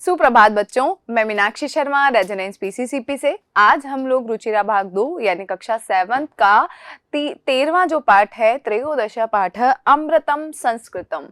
सुप्रभात बच्चों, मैं मीनाक्षी शर्मा रेजिडेंस पीसीसीपी से। आज हम लोग रुचिरा भाग 2 यानी कक्षा 7 का 13वां जो पाठ है, त्रयोदश पाठ अमृतम संस्कृतम,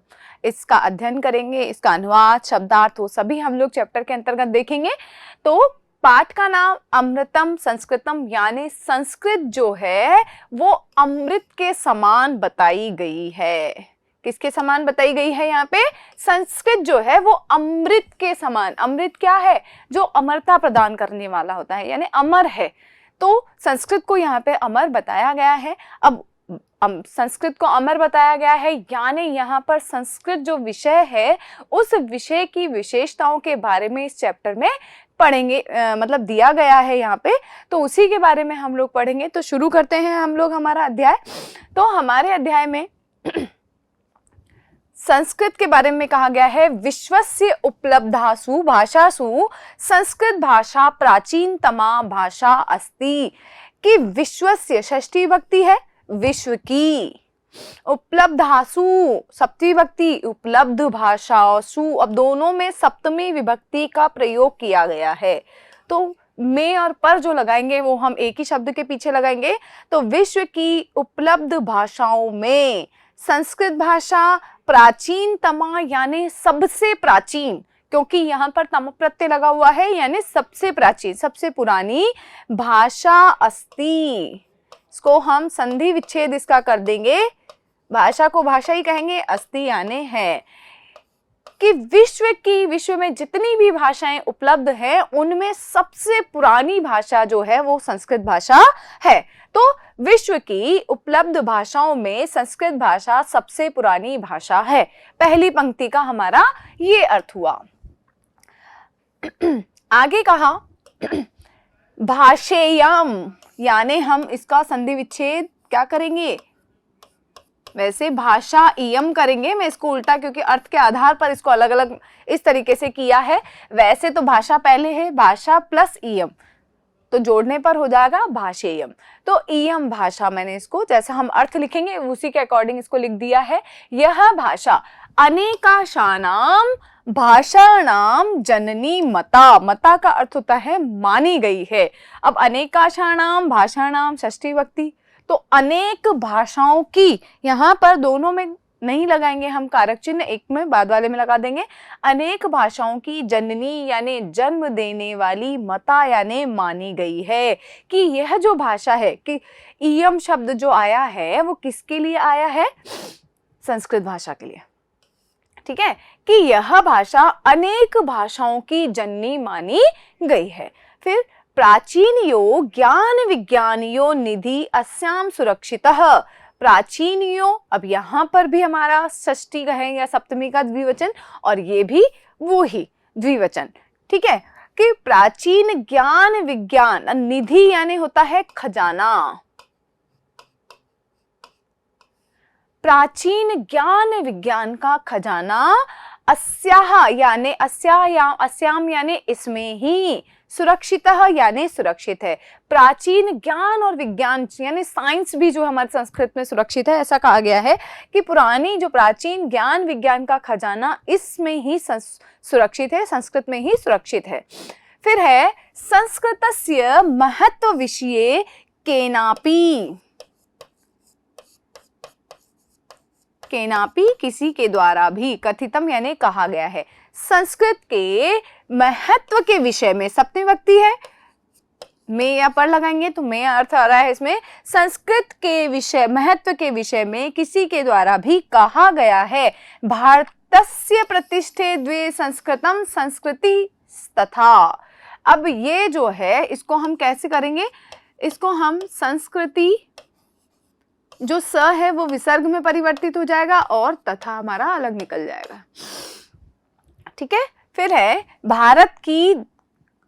इसका अध्ययन करेंगे। इसका अनुवाद, शब्दार्थ वो सभी हम लोग चैप्टर के अंतर्गत देखेंगे। तो पाठ का नाम अमृतम संस्कृतम यानी संस्कृत जो है वो अमृत के समान बताई गई है। किसके समान बताई गई है? यहाँ पे संस्कृत जो है वो अमृत के समान। अमृत क्या है? जो अमरता प्रदान करने वाला होता है, यानी अमर है। तो संस्कृत को यहाँ पे अमर बताया गया है। अब संस्कृत को अमर बताया गया है यानी यहाँ पर संस्कृत जो विषय है उस विषय की विशेषताओं के बारे में इस चैप्टर में पढ़ेंगे, मतलब दिया गया है यहाँ पे, तो उसी के बारे में हम लोग पढ़ेंगे। तो शुरू करते हैं हम लोग हमारा अध्याय। तो हमारे अध्याय में संस्कृत के बारे में कहा गया है, विश्वस्य उपलब्धासु भाषासु संस्कृत भाषा प्राचीनतमा भाषा अस्ति। कि विश्वस्य षष्ठी विभक्ति है, विश्व की, उपलब्धासु सप्तमी विभक्ति, उपलब्ध भाषासु, अब दोनों में सप्तमी विभक्ति का प्रयोग किया गया है। तो में और पर जो लगाएंगे वो हम एक ही शब्द के पीछे लगाएंगे। तो विश्व की उपलब्ध भाषाओं में संस्कृत भाषा प्राचीनतमा यानी सबसे प्राचीन, क्योंकि यहाँ पर तम प्रत्यय लगा हुआ है यानी सबसे प्राचीन, सबसे पुरानी भाषा अस्ति। इसको हम संधि विच्छेद इसका कर देंगे, भाषा को भाषा ही कहेंगे, अस्ति यानी है। कि विश्व में जितनी भी भाषाएं उपलब्ध हैं उनमें सबसे पुरानी भाषा जो है वो संस्कृत भाषा है। तो विश्व की उपलब्ध भाषाओं में संस्कृत भाषा सबसे पुरानी भाषा है। पहली पंक्ति का हमारा ये अर्थ हुआ। आगे कहा भाषेयम, यानी हम इसका संधि विच्छेद क्या करेंगे? वैसे भाषा इयम करेंगे, मैं इसको उल्टा क्योंकि अर्थ के आधार पर इसको अलग अलग इस तरीके से किया है। वैसे तो भाषा पहले है, भाषा प्लस इयम, तो जोड़ने पर हो जाएगा भाषेयम। तो इयम भाषा, मैंने इसको जैसा हम अर्थ लिखेंगे उसी के अकॉर्डिंग इसको लिख दिया है। यह भाषा अनेकाशानाम भाषाणाम जननी मता, मता का अर्थ होता है मानी गई है। अब अनेकाशानाम भाषाणाम षष्ठी विभक्ति, तो अनेक भाषाओं की, यहाँ पर दोनों में नहीं लगाएंगे हम कारक चिन्ह, एक में बाद वाले में लगा देंगे। अनेक भाषाओं की जननी यानी जन्म देने वाली, मता यानी मानी गई है। कि यह जो भाषा है, कि इयम शब्द जो आया है वो किसके लिए आया है? संस्कृत भाषा के लिए। ठीक है, कि यह भाषा अनेक भाषाओं की जननी मानी गई है। फिर प्राचीनियो ज्ञान विज्ञानियो निधि अस्याम सुरक्षितः। प्राचीनियो, अब यहाँ पर भी हमारा षष्ठी का है या सप्तमी का द्विवचन, और ये भी वो ही द्विवचन। ठीक है, कि प्राचीन ज्ञान विज्ञान, निधि यानी होता है खजाना, प्राचीन ज्ञान विज्ञान का खजाना अस्याह यानी अस्याम यानी इसमें ही, सुरक्षितः यानी सुरक्षित है। प्राचीन ज्ञान और विज्ञान यानी साइंस भी जो हमारे संस्कृत में सुरक्षित है, ऐसा कहा गया है कि पुरानी जो प्राचीन ज्ञान विज्ञान का खजाना इसमें ही सुरक्षित है, संस्कृत में ही सुरक्षित है। फिर है संस्कृतस्य महत्व विषये केनापि, केनापि किसी के द्वारा भी, कथितम यानी कहा गया है। संस्कृत के महत्व के विषय में, सप्तमी विभक्ति है, में या पर लगाएंगे तो में अर्थ आ रहा है इसमें। संस्कृत के विषय, महत्व के विषय में किसी के द्वारा भी कहा गया है। भारतस्य प्रतिष्ठे द्वे संस्कृतम संस्कृति तथा। अब ये जो है इसको हम कैसे करेंगे? इसको हम संस्कृति, जो स है वो विसर्ग में परिवर्तित हो जाएगा और तथा हमारा अलग निकल जाएगा। ठीक है, फिर है भारत की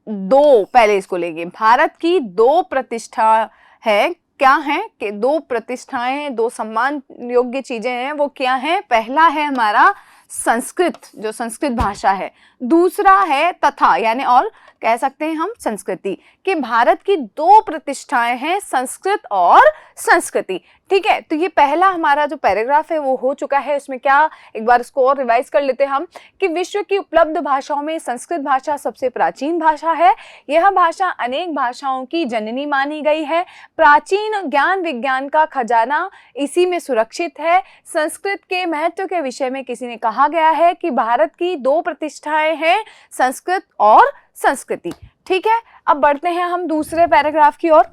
दो, पहले इसको लेंगे, भारत की दो प्रतिष्ठा है। क्या है? कि दो प्रतिष्ठाएं हैं, दो सम्मान योग्य चीजें हैं। वो क्या है? पहला है हमारा संस्कृत, जो संस्कृत भाषा है। दूसरा है तथा, यानी और कह सकते हैं हम संस्कृति। कि भारत की दो प्रतिष्ठाएं हैं, संस्कृत और संस्कृति। ठीक है, तो ये पहला हमारा जो पैराग्राफ है वो हो चुका है। उसमें क्या, एक बार इसको और रिवाइज कर लेते हैं हम कि विश्व की उपलब्ध भाषाओं में संस्कृत भाषा सबसे प्राचीन भाषा है। यह भाषा अनेक भाषाओं की जननी मानी गई है। प्राचीन ज्ञान विज्ञान का खजाना इसी में सुरक्षित है। संस्कृत के महत्व के विषय में किसी ने कहा गया है कि भारत की 2 प्रतिष्ठाएं हैं, संस्कृत और संस्कृति। ठीक है, अब बढ़ते हैं हम दूसरे पैराग्राफ की ओर।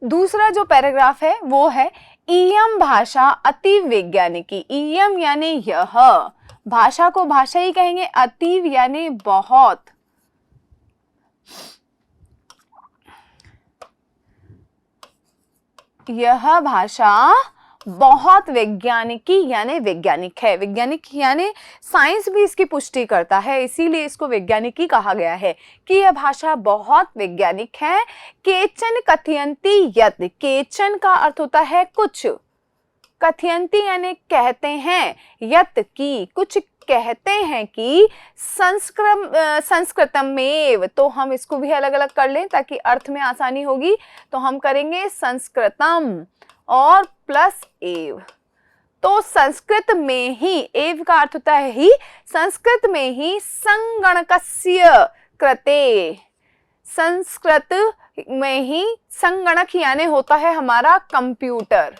दूसरा जो पैराग्राफ है वो है इयम भाषा अति वैज्ञानिकी। इयम यानी यह, भाषा को भाषा ही कहेंगे, अतीव यानी बहुत। यह भाषा बहुत वैज्ञानिकी यानी वैज्ञानिक है। वैज्ञानिक यानी साइंस भी इसकी पुष्टि करता है, इसीलिए इसको वैज्ञानिकी कहा गया है कि यह भाषा बहुत वैज्ञानिक है। केचन कथयन्ति यत्, केचन का अर्थ होता है कुछ, कथयन्ति यानी कहते हैं, यत् की कुछ कहते हैं कि संस्कृतमेव, तो हम इसको भी अलग अलग कर लें ताकि अर्थ में आसानी होगी। तो हम करेंगे संस्कृतम और प्लस एव। तो संस्कृत में ही, एव का अर्थ होता है ही, संस्कृत में ही संगणकस्य कृते, संस्कृत में ही संगणक यानी होता है हमारा कंप्यूटर,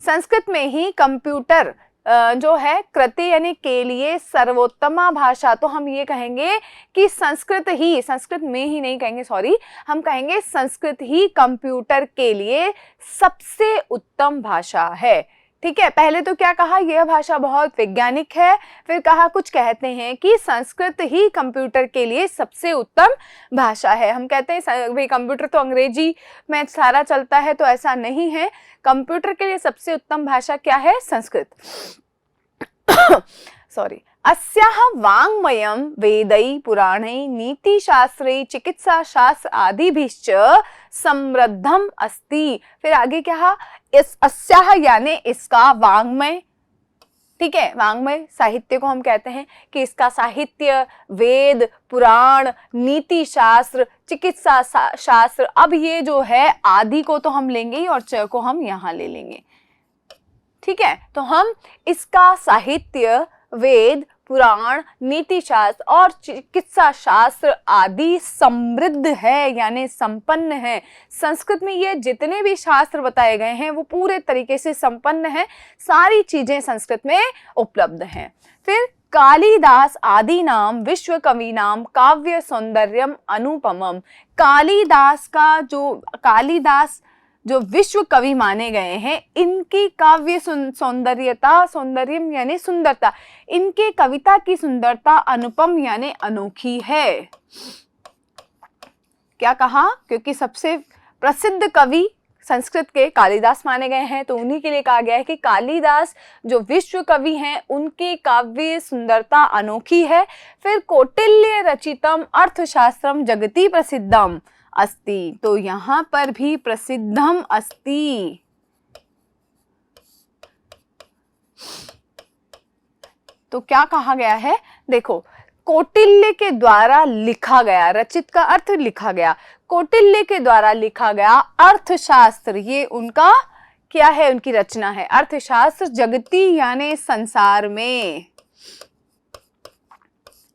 संस्कृत में ही कंप्यूटर जो है कृते यानी के लिए सर्वोत्तमा भाषा। तो हम ये कहेंगे कि संस्कृत ही, संस्कृत में ही नहीं कहेंगे, सॉरी, हम कहेंगे संस्कृत ही कंप्यूटर के लिए सबसे उत्तम भाषा है। ठीक है, पहले तो क्या कहा, यह भाषा बहुत वैज्ञानिक है, फिर कहा कुछ कहते हैं कि संस्कृत ही कंप्यूटर के लिए सबसे उत्तम भाषा है। हम कहते हैं भाई कंप्यूटर तो अंग्रेजी में सारा चलता है, तो ऐसा नहीं है। कंप्यूटर के लिए सबसे उत्तम भाषा क्या है, संस्कृत। सॉरी। अस्याह वाङ्मयं वेदै पुराणै नीतिशास्त्रै चिकित्सा शास्त्र आदिभिश्च समृद्धम अस्ति। फिर आगे क्या, इस अस्याह यानी इसका, वाङ्मय, ठीक है, वाङ्मय साहित्य को हम कहते हैं कि इसका साहित्य, वेद, पुराण, नीति शास्त्र, चिकित्सा शास्त्र। अब ये जो है आदि को तो हम लेंगे ही और च को हम यहाँ ले लेंगे। ठीक है, तो हम इसका साहित्य, वेद, पुराण, नीति शास्त्र और चिकित्सा शास्त्र आदि समृद्ध है यानी संपन्न है। संस्कृत में ये जितने भी शास्त्र बताए गए हैं वो पूरे तरीके से संपन्न है, सारी चीजें संस्कृत में उपलब्ध हैं। फिर कालिदास आदि नाम विश्व कवि नाम काव्य सौंदर्यम अनुपमम। कालिदास का कालिदास जो विश्व कवि माने गए हैं, इनकी काव्य सौंदर्यता, सौंदर्यम यानी सुंदरता, इनके कविता की सुंदरता अनुपम यानी अनोखी है। क्या कहा, क्योंकि सबसे प्रसिद्ध कवि संस्कृत के कालिदास माने गए हैं, तो उन्हीं के लिए कहा गया है कि कालिदास जो विश्व कवि हैं उनके काव्य सुंदरता अनोखी है। फिर कौटिल्य रचितम अर्थशास्त्रम जगति प्रसिद्धम अस्ति, तो यहां पर भी प्रसिद्धम अस्ति। तो क्या कहा गया है, देखो, कौटिल्य के द्वारा लिखा गया, रचित का अर्थ लिखा गया, कौटिल्य के द्वारा लिखा गया अर्थशास्त्र, ये उनका क्या है, उनकी रचना है। अर्थशास्त्र जगति यानी संसार में,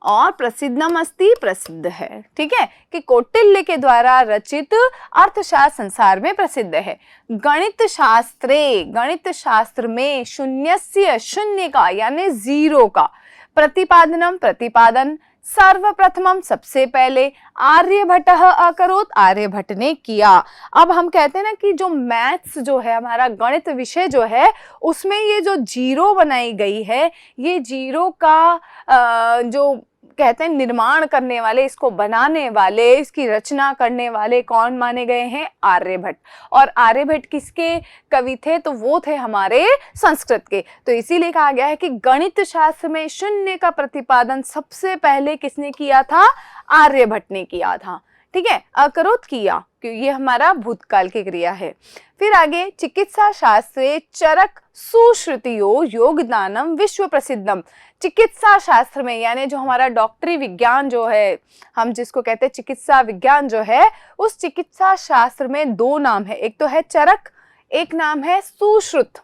और प्रसिद्धम अस्ति प्रसिद्ध है। ठीक है, कि कौटिल्य के द्वारा रचित अर्थशास्त्र संसार में प्रसिद्ध है। गणित शास्त्रे, गणित शास्त्र में शून्यस्य, शून्य का यानी जीरो का, प्रतिपादनम प्रतिपादन, सर्वप्रथमम सबसे पहले, आर्यभट्टः अकरोत्, आर्यभट्ट ने किया। अब हम कहते हैं ना कि जो मैथ्स जो है, हमारा गणित विषय जो है, उसमें ये जो जीरो बनाई गई है, ये जीरो का जो कहते हैं निर्माण करने वाले, इसको बनाने वाले, इसकी रचना करने वाले कौन माने गए हैं, आर्यभट्ट। और आर्यभट्ट किसके कवि थे, तो वो थे हमारे संस्कृत के। तो इसीलिए कहा गया है कि गणित शास्त्र में शून्य का प्रतिपादन सबसे पहले किसने किया था, आर्यभट्ट ने किया था। ठीक है, अकरोत् किया, क्योंकि ये हमारा भूतकाल की क्रिया है। फिर आगे, चिकित्सा शास्त्रे चरक सुश्रुतियो योगदानम विश्व प्रसिद्धम। चिकित्सा शास्त्र में, यानी जो हमारा डॉक्टरी विज्ञान जो है, हम जिसको कहते हैं चिकित्सा विज्ञान जो है, उस चिकित्सा शास्त्र में दो नाम है, एक तो है चरक, एक नाम है सुश्रुत।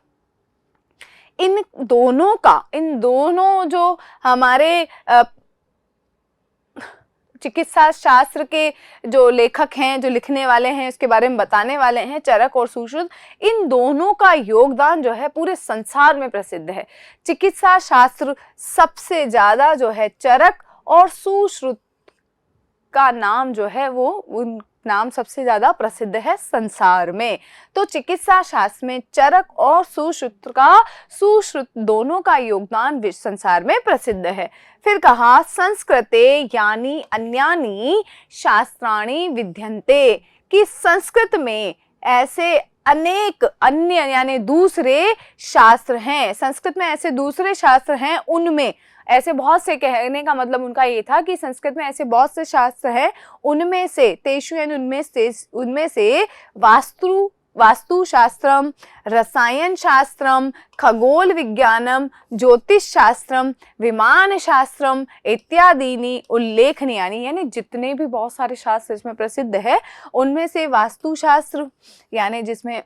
इन दोनों जो हमारे चिकित्सा शास्त्र के जो लेखक हैं, जो लिखने वाले हैं, उसके बारे में बताने वाले हैं, चरक और सुश्रुत, इन दोनों का योगदान जो है पूरे संसार में प्रसिद्ध है। चिकित्सा शास्त्र सबसे ज्यादा जो है चरक और सुश्रुत का नाम जो है वो उन नाम सबसे ज्यादा प्रसिद्ध है संसार में। तो चिकित्सा शास्त्र में चरक और सुश्रुत दोनों का योगदान विश्व संसार में प्रसिद्ध है। फिर कहा संस्कृते यानी अन्यानि शास्त्राणि विद्यन्ते, कि संस्कृत में ऐसे अनेक अन्य यानी दूसरे शास्त्र हैं, संस्कृत में ऐसे दूसरे शास्त्र हैं, उनमें ऐसे बहुत से, कहने का मतलब उनका ये था कि संस्कृत में ऐसे बहुत से शास्त्र हैं, उनमें से तेषु यानी उनमें से वास्तु शास्त्रम, रसायन शास्त्रम, खगोल विज्ञानम, ज्योतिष शास्त्रम, विमान शास्त्रम इत्यादि उल्लेखनीय, यानी जितने भी बहुत सारे शास्त्र इसमें प्रसिद्ध है, उनमें से वास्तु शास्त्र यानी जिसमें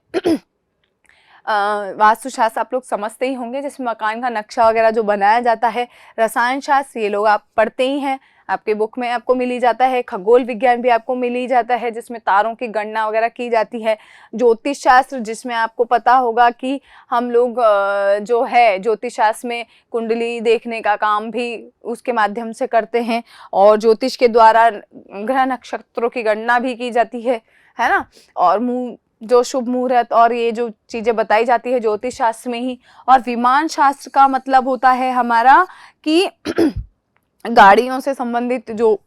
वास्तुशास्त्र आप लोग समझते ही होंगे, जिसमें मकान का नक्शा वगैरह जो बनाया जाता है। रसायन शास्त्र ये लोग आप पढ़ते ही हैं, आपके बुक में आपको मिल ही जाता है। खगोल विज्ञान भी आपको मिल ही जाता है, जिसमें तारों की गणना वगैरह की जाती है। ज्योतिष शास्त्र, जिसमें आपको पता होगा कि हम लोग जो है ज्योतिष शास्त्र में कुंडली देखने का काम भी उसके माध्यम से करते हैं, और ज्योतिष के द्वारा ग्रह नक्षत्रों की गणना भी की जाती है ना। और जो शुभ मुहूर्त और ये जो चीजें बताई जाती है ज्योतिष शास्त्र में ही। और विमान शास्त्र का मतलब होता है हमारा कि गाड़ियों से संबंधित जो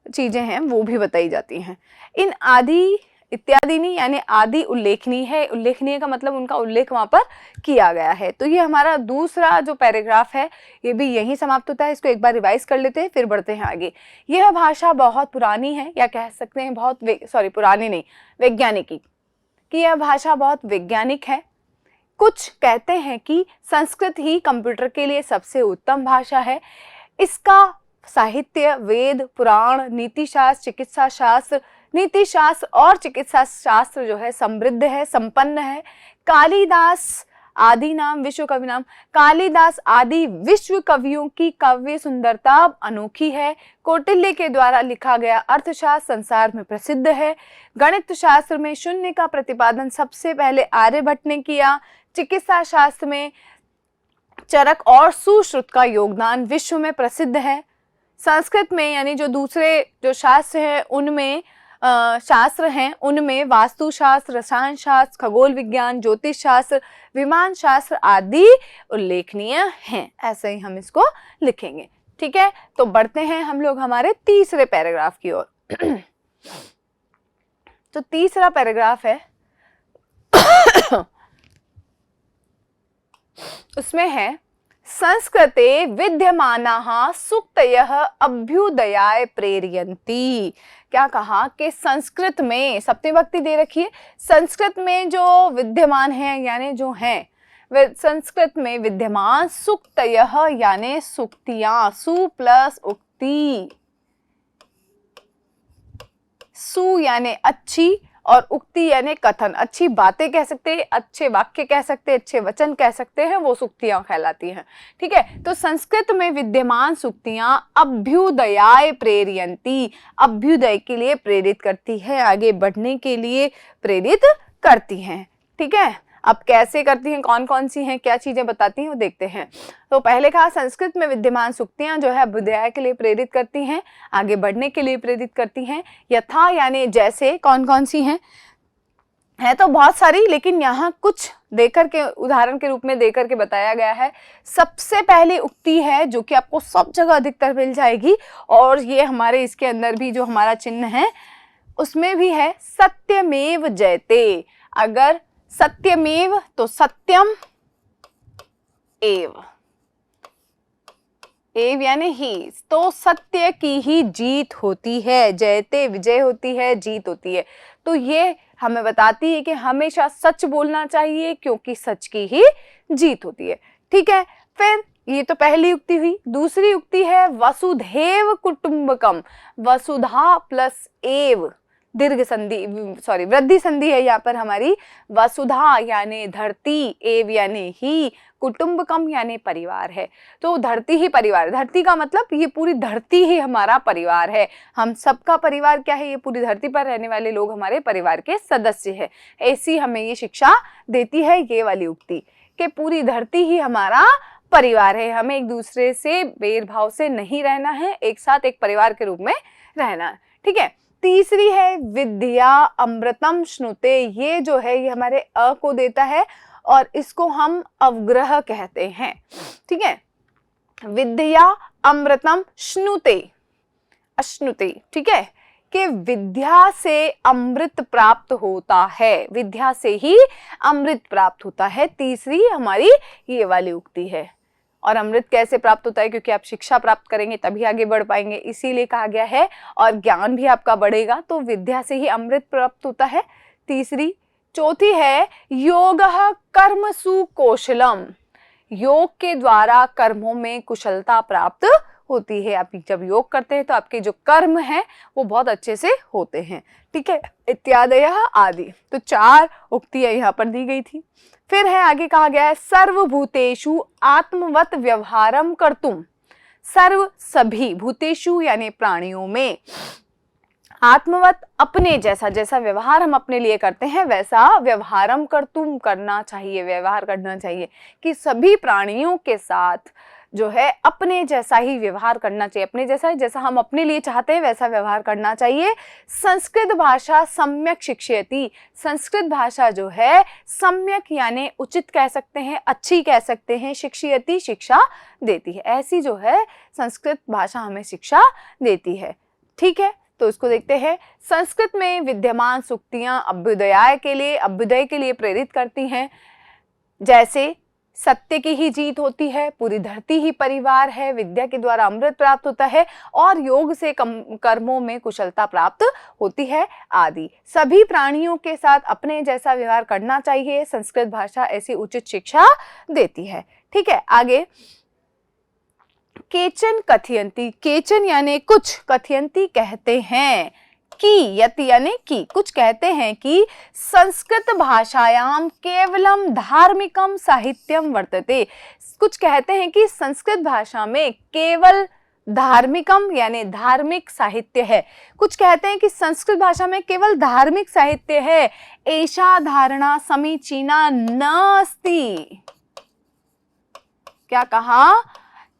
चीजें हैं वो भी बताई जाती हैं। इन आदि इत्यादि नहीं, यानी आदि उल्लेखनीय है, उल्लेखनीय का मतलब उनका उल्लेख वहां पर किया गया है। तो ये हमारा दूसरा जो पैराग्राफ है ये भी यहीं समाप्त होता है। इसको एक बार रिवाइज कर लेते हैं, फिर बढ़ते हैं आगे। यह भाषा बहुत पुरानी है, या कह सकते हैं पुरानी नहीं, वैज्ञानिक कि यह भाषा बहुत वैज्ञानिक है। कुछ कहते हैं कि संस्कृत ही कंप्यूटर के लिए सबसे उत्तम भाषा है। इसका साहित्य, वेद, पुराण, नीति शास्त्र, चिकित्सा शास्त्र, नीति शास्त्र और चिकित्सा शास्त्र जो है समृद्ध है, संपन्न है। कालिदास आदि कालिदास आदि विश्व कवियों की काव्य सुंदरता अनोखी है। कौटिल्य के द्वारा लिखा गया अर्थशास्त्र संसार में प्रसिद्ध है। गणित शास्त्र में शून्य का प्रतिपादन सबसे पहले आर्यभट्ट ने किया। चिकित्सा शास्त्र में चरक और सुश्रुत का योगदान विश्व में प्रसिद्ध है। संस्कृत में यानी जो दूसरे जो शास्त्र हैं उनमें वास्तु शास्त्र, रसायन शास्त्र, खगोल विज्ञान, ज्योतिष शास्त्र, विमान शास्त्र आदि उल्लेखनीय हैं। ऐसे ही हम इसको लिखेंगे, ठीक है। तो बढ़ते हैं हम लोग हमारे तीसरे पैराग्राफ की ओर। तो तीसरा पैराग्राफ है उसमें है संस्कृते विद्यमानाः सूक्तयः अभ्युदयाय प्रेरयन्ति। क्या कहा कि संस्कृत में, सप्तमी विभक्ति दे रखी है, संस्कृत में जो विद्यमान है यानी जो हैं संस्कृत में विद्यमान सूक्तयः यानी सूक्तियां, सु प्लस उक्ति, सु यानी अच्छी और उक्ति यानी कथन, अच्छी बातें कह सकते हैं, अच्छे वाक्य कह सकते हैं, अच्छे वचन कह सकते हैं, वो सूक्तियां कहलाती हैं, ठीक है। तो संस्कृत में विद्यमान सूक्तियां अभ्युदयाय प्रेरयन्ति, अभ्युदय के लिए प्रेरित करती है, आगे बढ़ने के लिए प्रेरित करती हैं, ठीक है। अब कैसे करती हैं, कौन कौन सी हैं, क्या चीजें बताती हैं, वो देखते हैं। तो पहले कहा संस्कृत में विद्यमान सूक्तियां जो है अभ्युदय के लिए प्रेरित करती हैं, आगे बढ़ने के लिए प्रेरित करती हैं। यथा यानी जैसे, कौन कौन सी हैं, है तो बहुत सारी, लेकिन यहाँ कुछ देकर के उदाहरण के रूप में देकर के बताया गया है। सबसे पहले उक्ति है जो कि आपको सब जगह अधिकतर मिल जाएगी, और ये हमारे इसके अंदर भी जो हमारा चिन्ह है उसमें भी है, सत्यमेव जयते। अगर सत्यमेव तो सत्यम एव, एव यानी ही, तो सत्य की ही जीत होती है, जयते विजय होती है, जीत होती है। तो ये हमें बताती है कि हमेशा सच बोलना चाहिए, क्योंकि सच की ही जीत होती है, ठीक है। फिर ये तो पहली युक्ति हुई। दूसरी युक्ति है वसुधैव कुटुंबकम, वसुधा प्लस एव, दीर्घ संधि, सॉरी वृद्धि संधि है यहाँ पर हमारी। वसुधा यानी धरती, एव यानी ही, कुटुंबकम यानी परिवार है। तो धरती ही परिवार, धरती का मतलब ये पूरी धरती ही हमारा परिवार है। हम सबका परिवार क्या है, ये पूरी धरती पर रहने वाले लोग हमारे परिवार के सदस्य है। ऐसी हमें ये शिक्षा देती है ये वाली उक्ति कि पूरी धरती ही हमारा परिवार है, हमें एक दूसरे से भेदभाव से नहीं रहना है, एक साथ एक परिवार के रूप में रहना है। ठीक है। तीसरी है विद्या अमृतम श्नुते, ये जो है ये हमारे अ को देता है और इसको हम अवग्रह कहते हैं। ठीक है। विद्या अमृतम श्नुते, अश्नुते, ठीक है, कि विद्या से अमृत प्राप्त होता है, विद्या से ही अमृत प्राप्त होता है। तीसरी हमारी ये वाली उक्ति है। और अमृत कैसे प्राप्त होता है, क्योंकि आप शिक्षा प्राप्त करेंगे तभी आगे बढ़ पाएंगे, इसीलिए कहा गया है। और ज्ञान भी आपका बढ़ेगा, तो विद्या से ही अमृत प्राप्त होता है। तीसरी। चौथी है योगः कर्मसु कौशलम, योग के द्वारा कर्मों में कुशलता प्राप्त होती है। आप जब योग करते हैं तो आपके जो कर्म हैं वो बहुत अच्छे से होते हैं। ठीक है। इत्यादयः आदि, तो 4 उक्तियां यहाँ पर दी गई थी। फिर है आगे कहा गया है सर्वभूतेषु आत्मवत व्यवहारम कर्तुम, सर्व सभी, भूतेषु यानी प्राणियों में, आत्मवत अपने जैसा, जैसा व्यवहार हम अपने लिए करते हैं वैसा व्यवहारम कर्तुम करना चाहिए, व्यवहार करना चाहिए, कि सभी प्राणियों के साथ जो है अपने जैसा ही व्यवहार करना चाहिए, अपने जैसा, जैसा हम अपने लिए चाहते हैं वैसा व्यवहार करना चाहिए। संस्कृत भाषा सम्यक शिक्षयति, संस्कृत भाषा जो है सम्यक यानी उचित कह सकते हैं, अच्छी कह सकते हैं, शिक्षयति शिक्षा देती है, ऐसी जो है संस्कृत भाषा हमें शिक्षा देती है। ठीक है। तो इसको देखते हैं। संस्कृत में विद्यमान सूक्तियां अभ्युदय के लिए प्रेरित करती हैं। जैसे सत्य की ही जीत होती है, पूरी धरती ही परिवार है, विद्या के द्वारा अमृत प्राप्त होता है और योग से कर्मों में कुशलता प्राप्त होती है आदि। सभी प्राणियों के साथ अपने जैसा व्यवहार करना चाहिए, संस्कृत भाषा ऐसी उचित शिक्षा देती है। ठीक है। आगे केचन कथयंती, केचन यानी कुछ, कथयंती कहते हैं, कि यति यानी कि कुछ कहते हैं कि संस्कृत भाषायाम केवलम धार्मिकम साहित्यम वर्तते, कुछ कहते हैं कि संस्कृत भाषा में केवल धार्मिकम यानी धार्मिक साहित्य है। कुछ कहते हैं कि संस्कृत भाषा में केवल धार्मिक साहित्य है। एषा धारणा समीचीना नास्ति, क्या कहा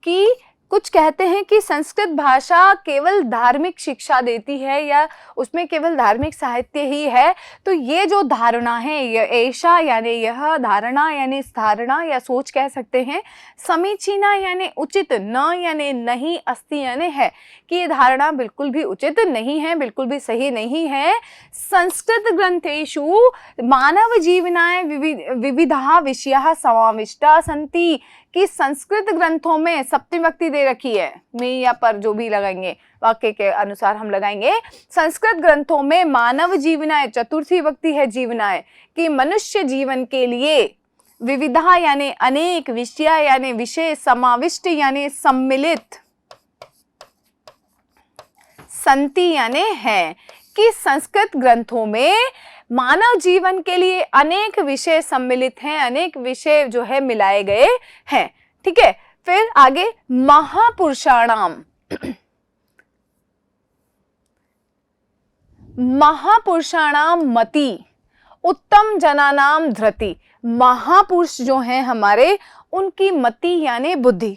कि कुछ कहते हैं कि संस्कृत भाषा केवल धार्मिक शिक्षा देती है या उसमें केवल धार्मिक साहित्य ही है। तो ये जो धारणा है, यह ऐशा यानी यह, धारणा यानी धारणा या सोच कह सकते हैं, समीचीना यानी उचित, न यानी नहीं, अस्ति यानी है, कि ये धारणा बिल्कुल भी उचित नहीं है, बिल्कुल भी सही नहीं है। संस्कृत ग्रंथेषु मानव जीवनाय विविधा विषया समाविष्टा सन्ति, कि संस्कृत ग्रंथों में सप्तमी विभक्ति दे रखी है, में या पर जो भी लगाएंगे वाक्य के अनुसार हम लगाएंगे। संस्कृत ग्रंथों में मानव जीवनाय, चतुर्थी विभक्ति है जीवनाय, कि मनुष्य जीवन के लिए विविधा यानी अनेक, विषय यानी विषय, समाविष्ट यानी सम्मिलित, संति यानी है, कि संस्कृत ग्रंथों में मानव जीवन के लिए अनेक विषय सम्मिलित हैं, अनेक विषय जो है मिलाए गए हैं। ठीक है। फिर आगे महापुरुषाणाम, महापुरुषाणाम मति उत्तम जनानाम धृति, महापुरुष जो हैं हमारे उनकी मति यानी बुद्धि,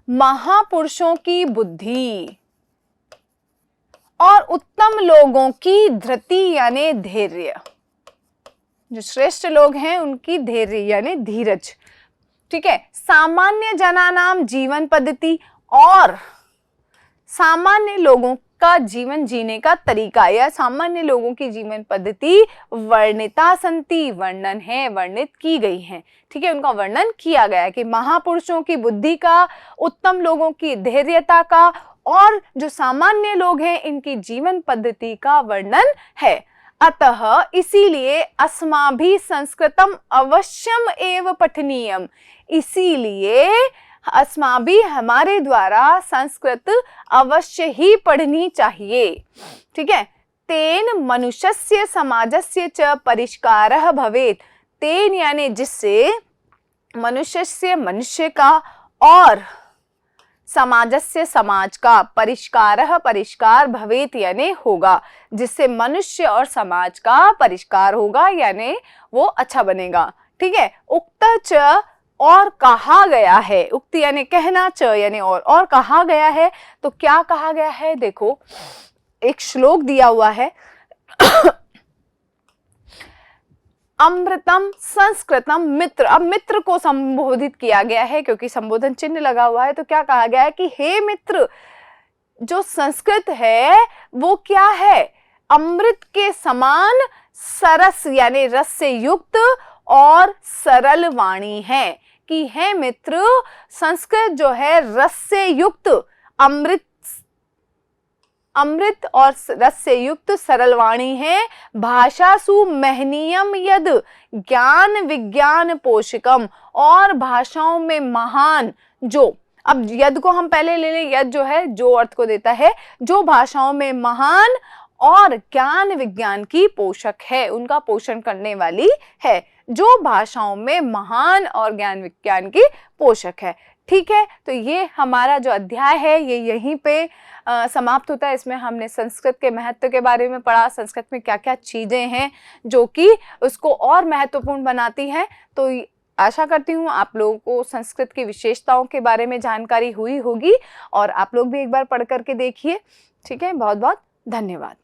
महापुरुषों की बुद्धि और उत्तम लोगों की धृति यानी धैर्य, जो श्रेष्ठ लोग हैं उनकी धैर्य यानी धीरज। ठीक है। सामान्य जनानाम जीवन पद्धति, और सामान्य लोगों का जीवन जीने का तरीका या सामान्य लोगों की जीवन पद्धति वर्णिता संति, वर्णन है, वर्णित की गई है। ठीक है। उनका वर्णन किया गया है कि महापुरुषों की बुद्धि का, उत्तम लोगों की धैर्यता का और जो सामान्य लोग हैं इनकी जीवन पद्धति का वर्णन है। अतः इसीलिए अस्माभि संस्कृतम अवश्यम एव पठनीयम, इसीलिए अस्माभि हमारे द्वारा संस्कृत अवश्य ही पढ़नी चाहिए। ठीक है। तेन मनुष्यस्य समाजस्य च परिष्कारः भवेत्। तेन यानी जिससे, मनुष्यस्य मनुष्य का और समाजस्य समाज का, परिष्कारः परिष्कार भवेत् यानी होगा, जिससे मनुष्य और समाज का परिष्कार होगा यानी वो अच्छा बनेगा। ठीक है। उक्त च और कहा गया है, उक्त यानी कहना, च यानी और कहा गया है। तो क्या कहा गया है, देखो एक श्लोक दिया हुआ है अमृतम संस्कृतम मित्र। अब मित्र को संबोधित किया गया है क्योंकि संबोधन चिन्ह लगा हुआ है। तो क्या कहा गया है कि हे मित्र, जो संस्कृत है वो क्या है, अमृत के समान सरस यानी रस से युक्त और सरल वाणी है। कि हे मित्र, संस्कृत जो है रस से युक्त, अमृत और रस से युक्त सरल वाणी है। भाषासु महनीयम यद ज्ञान विज्ञान पोषकम, और भाषाओं में महान जो, अब यद को हम पहले ले लें, यद जो है जो अर्थ को देता है, जो भाषाओं में महान और ज्ञान विज्ञान की पोषक है, उनका पोषण करने वाली है, जो भाषाओं में महान और ज्ञान विज्ञान की पोषक है। ठीक है। तो ये हमारा जो अध्याय है ये यहीं पे समाप्त होता है। इसमें हमने संस्कृत के महत्व के बारे में पढ़ा, संस्कृत में क्या क्या चीज़ें हैं जो कि उसको और महत्वपूर्ण बनाती हैं। तो आशा करती हूँ आप लोगों को संस्कृत की विशेषताओं के बारे में जानकारी हुई होगी और आप लोग भी एक बार पढ़ करके देखिए। ठीक है। बहुत बहुत धन्यवाद।